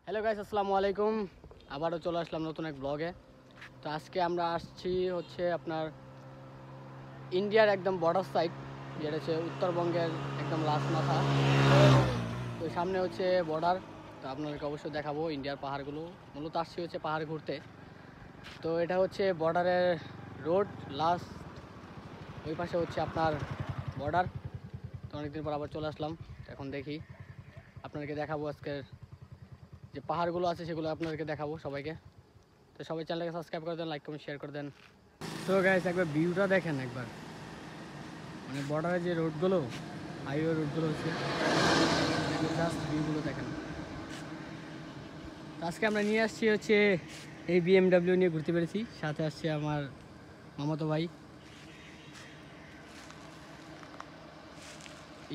Hello guys, আসসালামু আলাইকুম। আবারও চলে আসলাম নতুন এক ব্লগে। তো আজকে আমরা আসছি হচ্ছে আপনার ইন্ডিয়ার একদম বর্ডার সাইড, যেটা হচ্ছে উত্তরবঙ্গের একদম লাস্ট মাথা। তো সামনে হচ্ছে বর্ডার। তো আপনাদেরকে অবশ্যই দেখাবো ইন্ডিয়ার পাহাড়গুলো। মূলত আসছি হচ্ছে পাহাড় ঘুরতে। তো এটা হচ্ছে বর্ডারের রোড লাস্ট, ওই পাশে হচ্ছে আপনার বর্ডার। তো অনেকদিন পর আবার চলে আসলাম। এখন দেখি আপনাদেরকে দেখাবো আজকের যে পাহাড়গুলো আছে সেগুলো আপনাদেরকে দেখাবো সবাইকে। তো সবাই চ্যানেলকে সাবস্ক্রাইব করে দেন, লাইক কমেন্ট শেয়ার করে দেন। তো গাইস, একবার ভিউটা দেখেন একবার, মানে বর্ডারের যে রোডগুলো, হাইওয়ে রোডগুলো হচ্ছে, জাস্ট ভিউগুলো দেখেন। তো আজকে আমরা নিয়ে আসছি হচ্ছে এই BMW নিয়ে ঘুরতে পেরেছি। সাথে আসছে আমার মামাতো ভাই।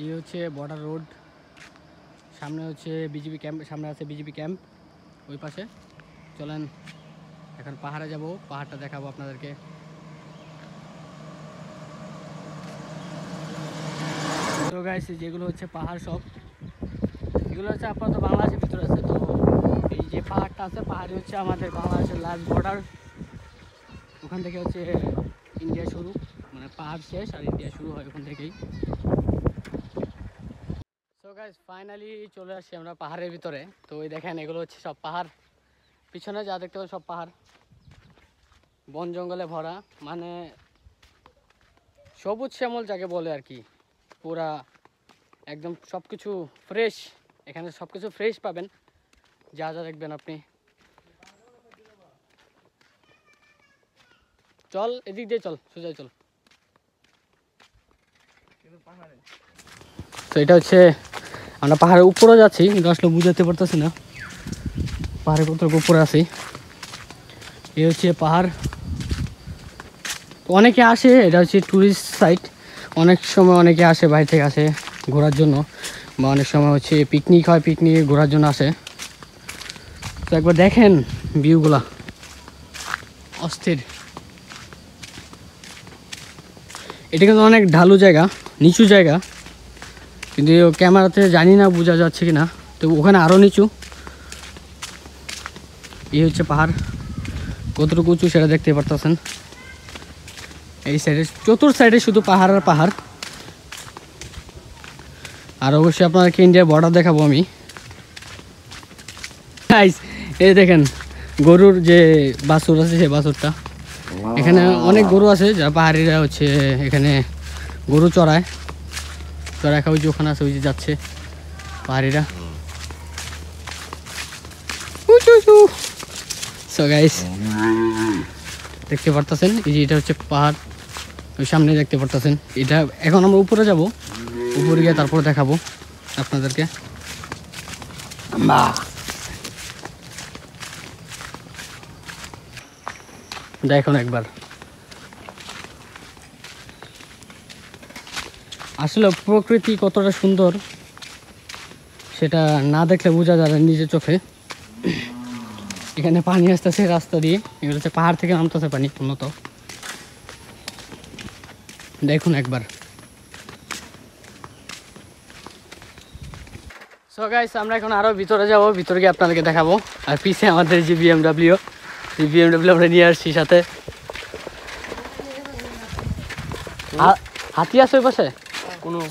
এই হচ্ছে বর্ডার রোড, সামনে হচ্ছে বিজিবি ক্যাম্প, সামনে আছে বিজিবি ক্যাম্প ওই পাশে। চলেন এখন পাহাড়ে যাব, পাহাড়টা দেখাবো আপনাদেরকে। তো গাইস, যেগুলো হচ্ছে পাহাড় সব এগুলো হচ্ছে আপাতত বাংলাদেশের ভিতরে আছে। তো এই যে পাহাড়টা আছে, পাহাড়ে হচ্ছে আমাদের বাংলাদেশের লাস্ট বর্ডার। ওখান থেকে হচ্ছে ইন্ডিয়া শুরু, মানে পাহাড় শেষ আর ইন্ডিয়া শুরু হয় ওখান থেকেই। সো গাইস, ফাইনালি চলে আসছি আমরা পাহাড়ের ভিতরে। তো ওই দেখেন, এগুলো হচ্ছে সব পাহাড়, পিছনে যা দেখতে পাবেন সব পাহাড়, বন জঙ্গলে ভরা, মানে সবুজ শ্যামল যাকে বলে আর কি। পুরা একদম সব কিছু ফ্রেশ, এখানে সব কিছু ফ্রেশ পাবেন, যা যা দেখবেন আপনি। চল এদিক দিয়ে, চল সোজা চল। তো এটা হচ্ছে আমরা পাহাড়ের উপরে যাচ্ছি, কিন্তু আসলে বুঝাতে পারতেছি না পাহাড়ের কত উপরে আছি। এই হচ্ছে পাহাড়। অনেকে আসে, এটা হচ্ছে ট্যুরিস্ট সাইট। অনেক সময় অনেকে আসে, বাইরে থেকে আসে ঘোরার জন্য, বা অনেক সময় হচ্ছে পিকনিক হয়, পিকনিকে ঘোরার জন্য আসে। তো একবার দেখেন ভিউগুলা, অস্থির। এটা কিন্তু অনেক ঢালু জায়গা, নিচু জায়গা, কিন্তু ক্যামেরাতে জানি না বোঝা যাচ্ছে কি না। তো ওখানে আরও নিচু। এই হচ্ছে পাহাড়, কতটুকু উঁচু সেটা দেখতে পারতেছেন। এই সাইডে, চতুর সাইডে শুধু পাহাড় আর পাহাড়। আর অবশ্যই আপনাদেরকে ইন্ডিয়ার বর্ডার দেখাবো আমি। এই দেখেন গরুর যে বাছুর আছে, সেই বাছুরটা। এখানে অনেক গরু আছে, যারা পাহাড়িরা হচ্ছে এখানে গরু চড়ায়। চড়ায় ওই যে ওখানে আছে, ওই যে যাচ্ছে পাহাড়িরা। সো গাইস, দেখতে পারতেছেন এই যে এটা হচ্ছে পাহাড়, ওই সামনে দেখতে পারতেছেন। এটা এখন আমরা উপরে যাব, উপরে গিয়ে তারপরে দেখাবো আপনাদেরকে। দেখুন একবার, আসলে প্রকৃতি কতটা সুন্দর সেটা না দেখলে বোঝা যায় না নিজের চোখে। এখানে পানি আসতেছে রাস্তা দিয়ে, এগুলো হচ্ছে পাহাড় থেকে নামতেছে পানি উন্নত। দেখুন একবার। সো গাইস, আমরা এখন আরও ভিতরে যাব, ভিতরে গিয়ে আপনাদেরকে দেখাবো। আর পিছে আমাদের যে BMW আমরা নিয়ে আসছি সাথে। হাতি আছে ওই পাশে।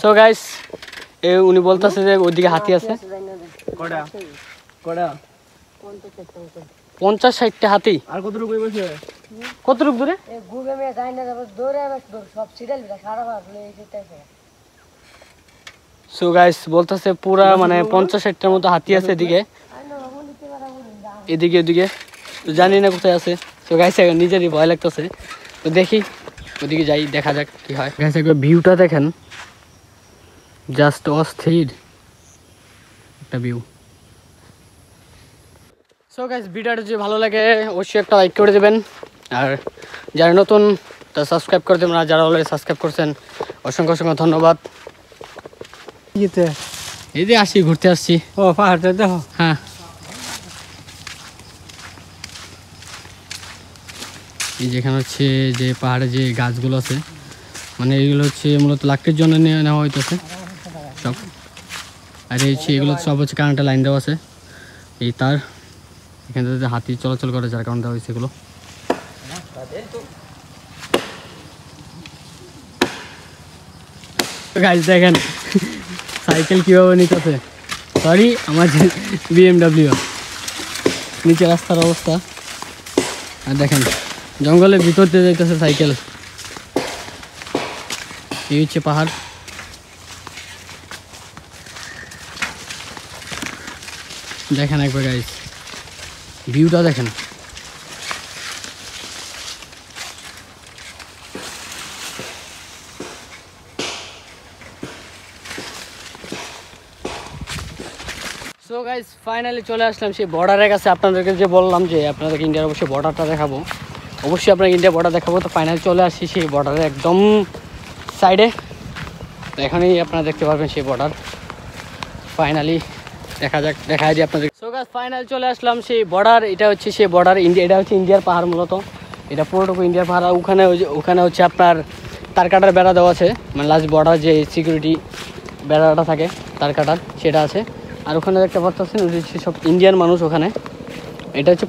সো গাইস, উনি বলতেছে যে ওইদিকে হাতি আছে 50-60টা হাতি। আর কতটুকু দূরে? সো গাইস বলতেছে পুরা মানে 50-60টার মতো হাতি আছে এদিকে, এদিকে ওদিকে। তো জানি না কোথায় আছে। তো গাইস নিজেরই ভয় লাগতেছে। তো দেখি ওদিকে যাই, দেখা যাক কি হয়। গাইস একবার ভিউটা দেখেন, জাস্ট অস্থির একটা ভিউ। সো গাইস, ভিডিওটা যদি ভালো লাগে অবশ্যই একটা লাইক করে দেবেন। আর যারা নতুন তা সাবস্ক্রাইব করে দেবেন, আর যারা অলরেডি সাবস্ক্রাইব করছেন অসংখ্য অসংখ্য ধন্যবাদ। এই যে আসি, ঘুরতে আসছি। ও পাহাড়টা দেখো। হ্যাঁ, এই যেখানে হচ্ছে যে পাহাড়ে যে গাছগুলো আছে, মানে এগুলো হচ্ছে মূলত লাকড়ির জন্য নেওয়া হইতেছে সব। আর এই হচ্ছে এগুলো সব হচ্ছে কারেন্টের লাইন দেওয়া আছে, এই তার এখানে যদি হাতি চলাচল করে যার কারণে দেওয়া হয়েছে এগুলো। গাইস দেখেন সাইকেল কীভাবে নিতেছে, সরি আমার BMW নিচে রাস্তার অবস্থা। আর দেখেন জঙ্গলের ভিতর দিয়ে যাইতেছে সাইকেল। এই হচ্ছে পাহাড়। দেখেন একবার গাইস ভিউটা দেখেন। সো গাইস ফাইনালি চলে আসলাম সেই বর্ডারের কাছে। আপনাদেরকে যে বললাম যে আপনাদেরকে ইন্ডিয়ার অবশ্যই বর্ডারটা দেখাবো, অবশ্যই আপনাকে ইন্ডিয়া বর্ডার দেখাবো। তো ফাইনালি চলে আসছি সেই বর্ডারের একদম সাইডে। তো এখানেই আপনারা দেখতে পারবেন সেই বর্ডার। ফাইনালি দেখা যাক, দেখা দিই আপনাদের। সো গাইস ফাইনালি চলে আসলাম সেই বর্ডার। এটা হচ্ছে সেই বর্ডার ইন্ডিয়া, এটা হচ্ছে ইন্ডিয়ার পাহাড় মূলত। এটা পুরোটুকু ইন্ডিয়ার পাহাড়। ওখানে হচ্ছে আপনার তার কাটার বেড়া দেওয়া আছে, মানে লাস্ট বর্ডার যে সিকিউরিটি বেড়াটা থাকে তার কাটার, সেটা আছে। আর ওখানে দেখতে পাচ্ছেন সব ইন্ডিয়ান মানুষ ওখানে। এটা হচ্ছে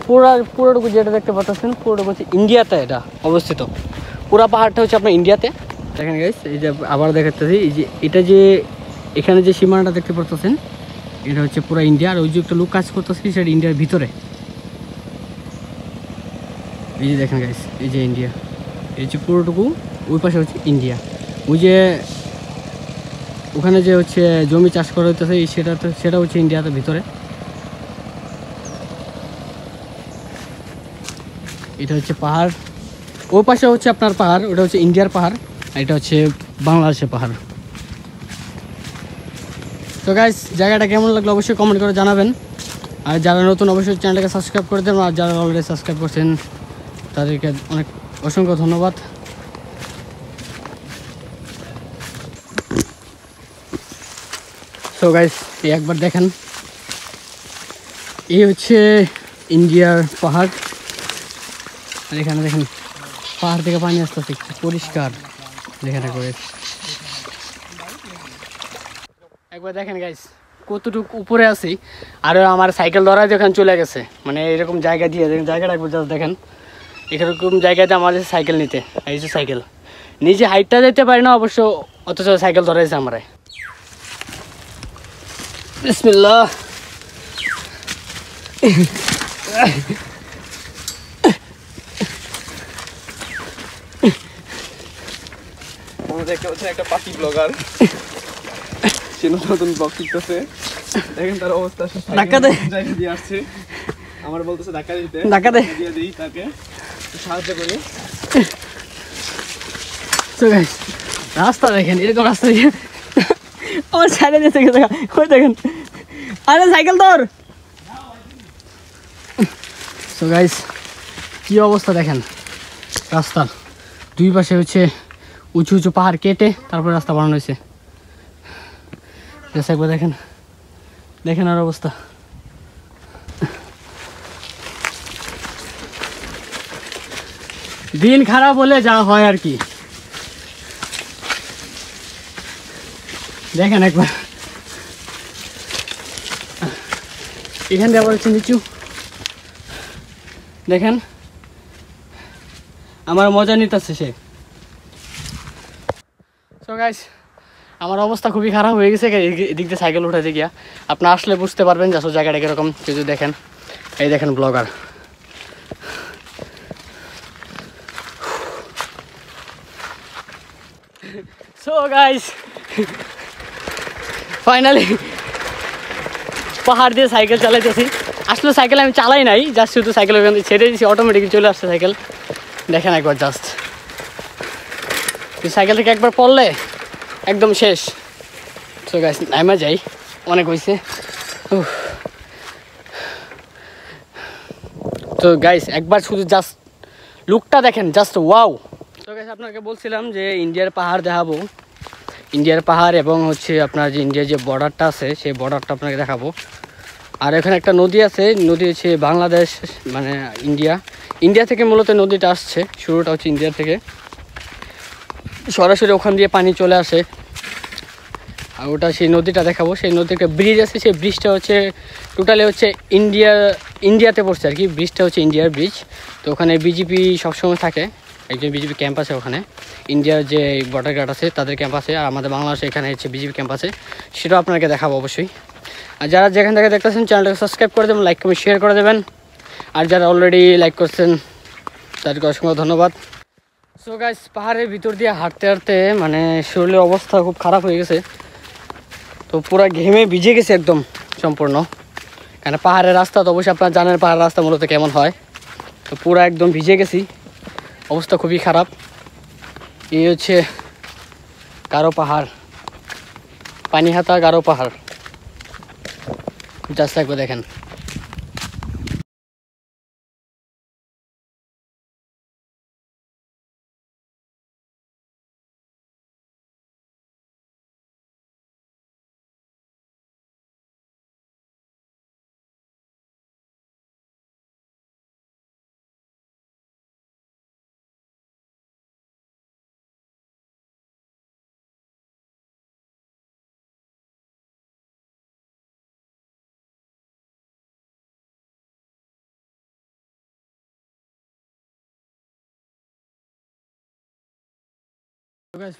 পুরোটুকু যেটা দেখতে পাচ্ছেন পুরোটুকু হচ্ছে ইন্ডিয়াতে এটা অবস্থিত। পুরো পাহাড়টা হচ্ছে আপনার ইন্ডিয়াতে। দেখেন গাইস এই যে আবার দেখাচ্ছি, এই যে এটা যে এখানে যে সীমানাটা দেখতে পাচ্ছেন এটা হচ্ছে পুরো ইন্ডিয়া। আর ওই যে একটা লোক কাজ করতেছে সেটা ইন্ডিয়ার ভিতরে। এই যে দেখেন গাইস এই যে ইন্ডিয়া, এই হচ্ছে পুরোটুকু, ওই পাশে হচ্ছে ইন্ডিয়া। ওই যে ওখানে যে হচ্ছে জমি চাষ করা হইতেছে সেটা হচ্ছে ইন্ডিয়াতে ভিতরে। এটা হচ্ছে পাহাড়, ওই পাশে হচ্ছে আপনার পাহাড়, ওটা হচ্ছে ইন্ডিয়ার পাহাড়, আর এটা হচ্ছে বাংলাদেশের পাহাড়। তো গাইস জায়গাটা কেমন লাগলো অবশ্যই কমেন্ট করে জানাবেন। আর যারা নতুন অবশ্যই চ্যানেলটাকে সাবস্ক্রাইব করে দেবেন। আর যারা অলরেডি সাবস্ক্রাইব করছেন তাদেরকে অনেক অসংখ্য ধন্যবাদ। সো গাইস এই একবার দেখেন, এই হচ্ছে ইন্ডিয়ার পাহাড়। আর এখানে দেখেন পাহাড় থেকে পানি আসতেছে পরিষ্কার, দেখেন একবার দেখেন গাইস কতটুকু উপরে আছি। আর আমার সাইকেল ধরাই ওখানে চলে গেছে, মানে এরকম জায়গা দিয়ে জায়গাটা একবার দেখেন, এরকম জায়গাতে আমার সাইকেল নিতে। এই যে সাইকেল নিজে হাইটটা যেতে পারি না অবশ্য, অথচ সাইকেল ধরাইছে আমরা। বিসমিল্লাহ। দেখতে পাচ্ছেন একটা পাখি ব্লগার, সে নতুন ব্লগ শিখতেছে। দেখেন তার অবস্থা, ধাক্কা দে দিয়ে আসছে, আমার বলতেছে ধাক্কা দিতে, ধাক্কা দে দিয়ে দিই তাকে, সাহায্য করি। রাস্তা দেখেন, এরকম রাস্তা দিয়ে আমার সাইডে দিয়েছে, ওই দেখেন, আরে সাইকেল ধর। সো গাইস কি অবস্থা দেখেন রাস্তার, দুই পাশে হচ্ছে উঁচু উঁচু পাহাড় কেটে তারপরে রাস্তা বানানো হয়েছে। একবার দেখেন, দেখেন আর অবস্থা। দিন খারাপ হলে যা হয় আর কি, দেখেন একবার। এখান দিয়ে আবার হচ্ছে নিচু, দেখেন আমার মজা নিতেছে সে। সো গাইস আমার অবস্থা খুবই খারাপ হয়ে গেছে এদিক দিয়ে সাইকেল উঠাতে গিয়া। আপনার আসলে বুঝতে পারবেন যে আসলে জায়গাটা কীরকম যদি দেখেন। এই দেখেন ব্লগার, সো গাইস ফাইনালি পাহাড় দিয়ে সাইকেল চালাইতেছি। আসলে সাইকেল আমি চালাই নাই, জাস্ট শুধু সাইকেল ওখান থেকে ছেড়ে দিয়েছি, অটোমেটিকলি চলে আসছে সাইকেল। দেখেন একবার জাস্ট, সাইকেল থেকে একবার পড়লে একদম শেষ। সো গাইস নাইমা যাই, অনেক হয়েছে। তো গাইস একবার শুধু জাস্ট লুকটা দেখেন, জাস্ট ওয়াও। তো গাইস আপনাকে বলছিলাম যে ইন্ডিয়ার পাহাড় দেখাবো, ইন্ডিয়ার পাহাড় এবং হচ্ছে আপনার যে ইন্ডিয়ার যে বর্ডারটা আছে সেই বর্ডারটা আপনাকে দেখাবো। আর এখানে একটা নদী আছে, নদী হচ্ছে বাংলাদেশ মানে ইন্ডিয়া থেকে মূলত নদীটা আসছে, শুরুটা হচ্ছে ইন্ডিয়া থেকে, সরাসরি ওখান দিয়ে পানি চলে আসে আর ওটা সেই নদীটা দেখাবো। সেই নদীতে ব্রিজ আছে, সেই ব্রিজটা হচ্ছে টোটালি হচ্ছে ইন্ডিয়াতে পড়ছে আর কি। ব্রিজটা হচ্ছে ইন্ডিয়ার ব্রিজ। তো ওখানে বিজেপি সবসময় থাকে, একজন বিজেপি ক্যাম্প আছে ওখানে। ইন্ডিয়ার যে বর্ডার গার্ড আছে তাদের ক্যাম্প আছে, আর আমাদের বাংলাদেশে এখানে হচ্ছে বিজেপি ক্যাম্প আছে, সেটাও আপনাকে দেখাবো অবশ্যই। আর যারা যেখান থেকে দেখতেছেন চ্যানেলটাকে সাবস্ক্রাইব করে দেবেন, লাইক কমেন্ট শেয়ার করে দেবেন। আর যারা অলরেডি লাইক করছেন তাদেরকে অসংখ্য ধন্যবাদ। সো গাইস, পাহাড়ের ভিতর দিয়ে হাঁটতে হাঁটতে মানে শরীরের অবস্থা খুব খারাপ হয়ে গেছে। তো পুরো ঘেমে ভিজে গেছে একদম সম্পূর্ণ। কেন পাহাড়ের রাস্তা তো অবশ্যই আপনারা জানেন পাহাড়ের রাস্তা মূলত কেমন হয়। তো পুরো একদম ভিজে গেছি, অবস্থা খুবই খারাপ। এই হচ্ছে গারো পাহাড়, পানিহাতা গারো পাহাড়, জাস্ট একবার দেখেন।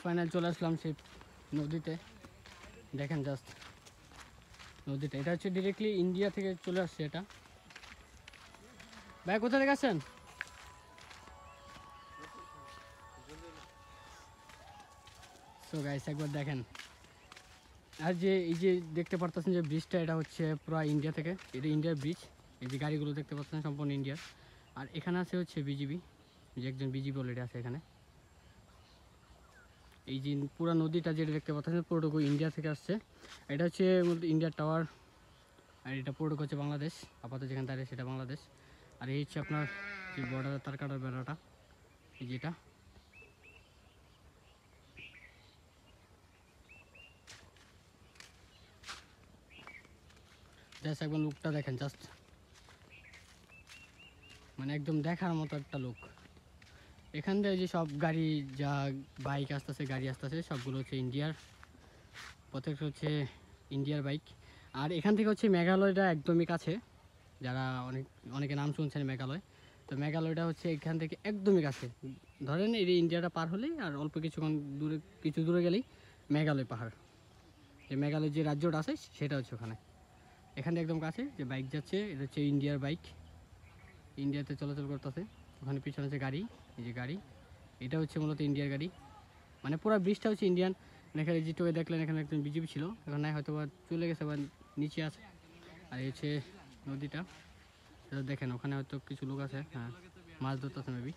ফাইনাল চলে আসলাম সেই নদীতে, দেখেন জাস্ট নদীটা। এটা হচ্ছে ডিরেক্টলি ইন্ডিয়া থেকে চলে আসছে এটা। ভাই কোথা থেকে আসছেন? সো গাইস একবার দেখেন। আর যে এই যে দেখতে পারতেছেন যে ব্রিজটা, এটা হচ্ছে পুরো ইন্ডিয়া থেকে, এটা ইন্ডিয়ার ব্রিজ। এই যে গাড়িগুলো দেখতে পাচ্ছেন সম্পূর্ণ ইন্ডিয়ার। আর এখানে আছে হচ্ছে বিজিবি, যে একজন বিজিবি অলরেডি আছে এখানে। এই যে পুরো নদীটা যেটা দেখতে পাচ্ছেন পুরোটুকু ইন্ডিয়া থেকে আসছে। এটা হচ্ছে ইন্ডিয়ার টাওয়ার, আর এটা পুরোটুকু হচ্ছে বাংলাদেশ। আপাতত যেখানে দাঁড়িয়ে সেটা বাংলাদেশ। আর এই হচ্ছে আপনার যে বর্ডারের তার কাটার বেড়াটা, এই যেটা। জাস্ট একবার লুকটা দেখেন, জাস্ট মানে একদম দেখার মতো একটা লুক। এখান থেকে যে সব গাড়ি, যা বাইক আসতেছে, গাড়ি আসতেছে, সবগুলো হচ্ছে ইন্ডিয়ার, প্রত্যেকটা হচ্ছে ইন্ডিয়ার বাইক। আর এখান থেকে হচ্ছে মেঘালয়টা একদমই কাছে, যারা অনেকে নাম শুনছেন মেঘালয়। তো মেঘালয়টা হচ্ছে এখান থেকে একদমই কাছে। ধরেন এই ইন্ডিয়াটা পার হলেই আর অল্প কিছুক্ষণ দূরে, কিছু দূরে গেলেই মেঘালয় পাহাড়। যে মেঘালয় যে রাজ্যটা আছে সেটা হচ্ছে ওখানে, এখান থেকে একদম কাছে। যে বাইক যাচ্ছে এটা হচ্ছে ইন্ডিয়ার বাইক, ইন্ডিয়াতে চলাচল করতেছে। ওখানে পিছনে হচ্ছে গাড়ি, এই যে গাড়ি, এটা হচ্ছে মূলত ইন্ডিয়ার গাড়ি। মানে পুরো ব্রিজটা হচ্ছে ইন্ডিয়ান। এখানে যেটুকু দেখলেন এখানে একজন বিজেপি ছিল, এখন নাই হয়তো বা চলে গেছে বা নিচে আছে। আর এই হচ্ছে নদীটা, সেটা দেখেন। ওখানে হয়তো কিছু লোক আছে, হ্যাঁ মাছ ধরতেছে মেবি।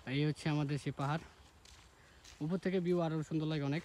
আর এই হচ্ছে আমাদের সে পাহাড়, উপর থেকে ভিউ আরও সুন্দর লাগে অনেক।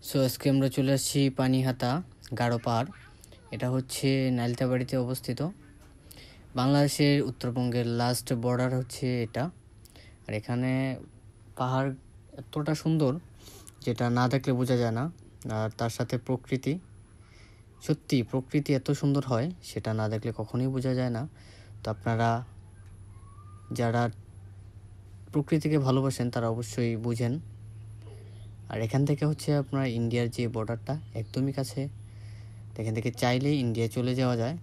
সো আজকে আমরা চলে আসছি পানিহাতা গারো পাহাড়। এটা হচ্ছে নালিতাবাড়িতে অবস্থিত। বাংলাদেশের উত্তরবঙ্গের লাস্ট বর্ডার হচ্ছে এটা। আর এখানে পাহাড় এতটা সুন্দর যেটা না দেখলে বোঝা যায় না। আর তার সাথে প্রকৃতি, সত্যি প্রকৃতি এত সুন্দর হয় সেটা না দেখলে কখনোই বোঝা যায় না। তো আপনারা যারা প্রকৃতিকে ভালোবাসেন তারা অবশ্যই বুঝেন। আর এখান থেকে হচ্ছে আপনার ইন্ডিয়ার যে বর্ডারটা একদমই কাছে, এখান থেকে চাইলেই ইন্ডিয়া চলে যাওয়া যায়।